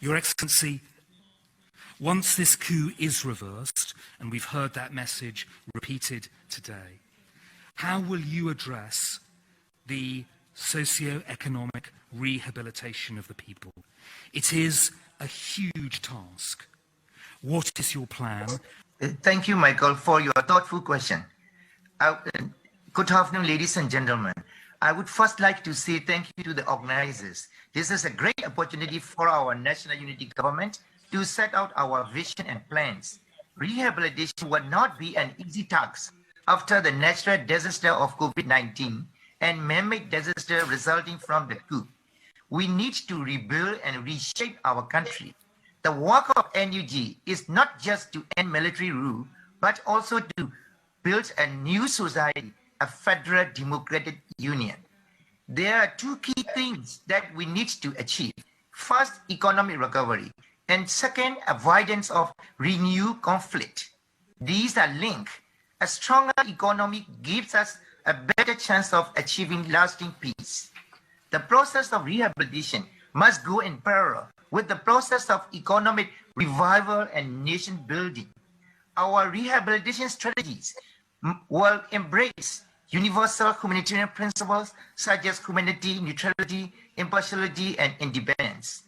Your Excellency, once this coup is reversed, and we've heard that message repeated today, how will you address the socio-economic rehabilitation of the people? It is a huge task. What is your plan? Thank you, Michael, for your thoughtful question. Good afternoon, ladies and gentlemen. I would first like to say thank you to the organizers. This is a great opportunity for our National Unity Government to set out our vision and plans. Rehabilitation will not be an easy task after the natural disaster of COVID-19 and man-made disaster resulting from the coup. We need to rebuild and reshape our country. The work of NUG is not just to end military rule, but also to build a new society, a federal democratic union. There are two key things that we need to achieve. First, economic recovery, and second, avoidance of renewed conflict. These are linked. A stronger economy gives us a better chance of achieving lasting peace. The process of rehabilitation must go in parallel with the process of economic revival and nation building. Our rehabilitation strategies will embrace universal humanitarian principles such as humanity, neutrality, impartiality, and independence.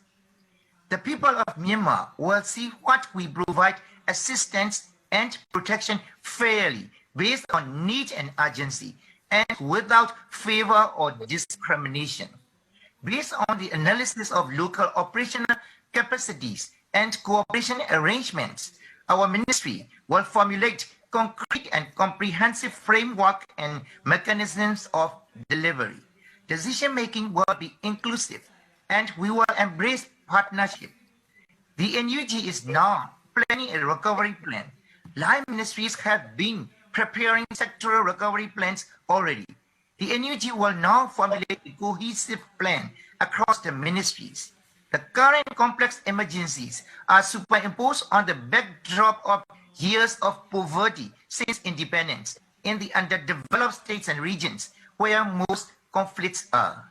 The people of Myanmar will see what we provide assistance and protection fairly, based on need and urgency, and without favor or discrimination. Based on the analysis of local operational capacities and cooperation arrangements, our ministry will formulate concrete and comprehensive framework and mechanisms of delivery. Decision-making will be inclusive, and we will embrace partnership. The NUG is now planning a recovery plan. Line ministries have been preparing sectoral recovery plans already. The NUG will now formulate a cohesive plan across the ministries. The current complex emergencies are superimposed on the backdrop of years of poverty since independence in the underdeveloped states and regions where most conflicts are.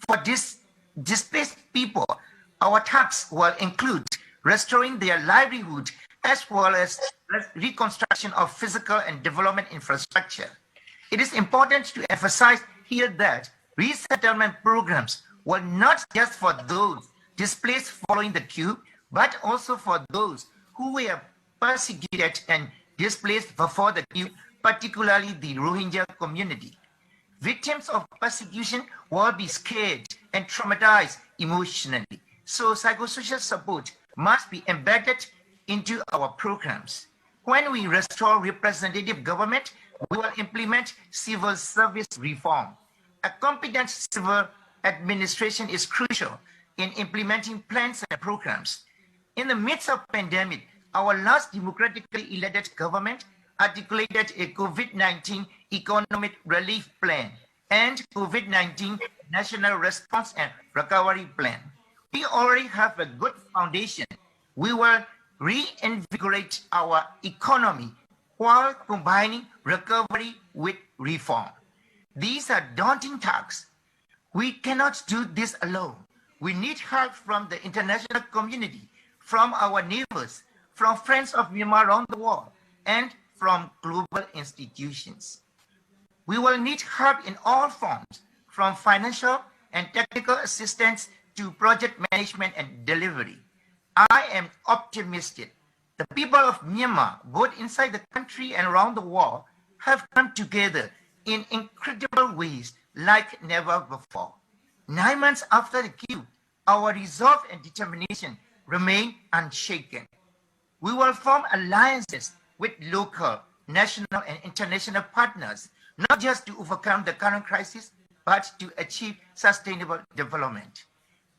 For displaced people, our tasks will include restoring their livelihood as well as reconstruction of physical and development infrastructure. It is important to emphasize here that resettlement programs were not just for those displaced following the coup, but also for those who were persecuted and displaced before the coup, particularly the Rohingya community. Victims of persecution will be scared and traumatized emotionally, so psychosocial support must be embedded into our programs. When we restore representative government, we will implement civil service reform. A competent civil administration is crucial in implementing plans and programs. In the midst of pandemic, our last democratically elected government articulated a COVID-19 economic relief plan and COVID-19 national response and recovery plan. We already have a good foundation. We will reinvigorate our economy while combining recovery with reform. These are daunting tasks. We cannot do this alone. We need help from the international community, from our neighbors, from friends of Myanmar around the world, and from global institutions. We will need help in all forms, from financial and technical assistance to project management and delivery. I am optimistic. The people of Myanmar, both inside the country and around the world, have come together in incredible ways like never before. 9 months after the coup, our resolve and determination remain unshaken. We will form alliances with local, national, and international partners, not just to overcome the current crisis, but to achieve sustainable development.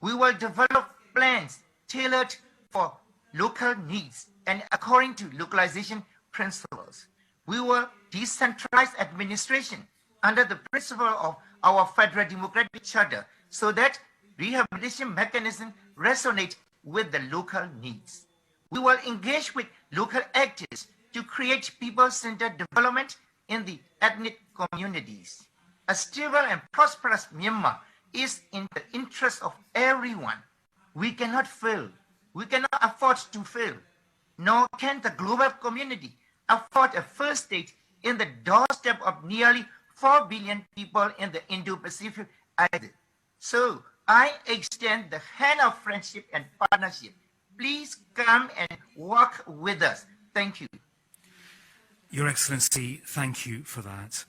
We will develop plans tailored for local needs and according to localization principles. We will decentralize administration under the principle of our federal democratic charter so that rehabilitation mechanisms resonate with the local needs. We will engage with local actors to create people-centered development in the ethnic communities. A stable and prosperous Myanmar is in the interest of everyone. We cannot fail We cannot afford to fail, nor can the global community afford a first state in the doorstep of nearly 4 billion people in the Indo-Pacific either. So I extend the hand of friendship and partnership. Please come and work with us. Thank you. Your Excellency, thank you for that.